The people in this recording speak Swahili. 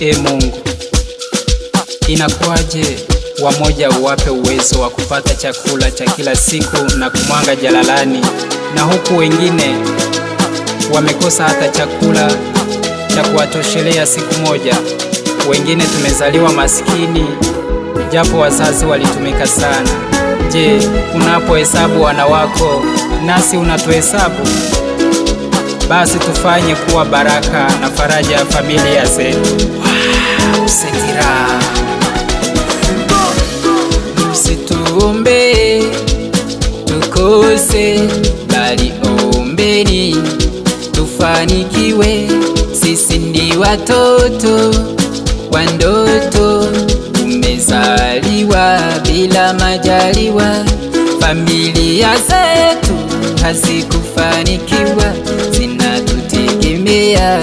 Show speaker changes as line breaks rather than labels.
Mungu, inakuwaje wamoja uwape uwezo wa kupata chakula cha kila siku na kumwanga jalalani, na huku wengine wamekosa hata chakula cha kuwatoshelea siku moja? Wengine tumezaliwa maskini japo wazazi walitumika sana. Je, unapohesabu wana wako nasi unatuhesabu? Basi tufanye kuwa baraka na faraja ya familia zetu. Wow, Sekira. Msituombe tukose, bali ombeni tufanikiwe. Sisi ndi watoto wa ndoto, tumezaliwa bila majaliwa. Familia zetu hazikufanikiwa, zinatutegemea.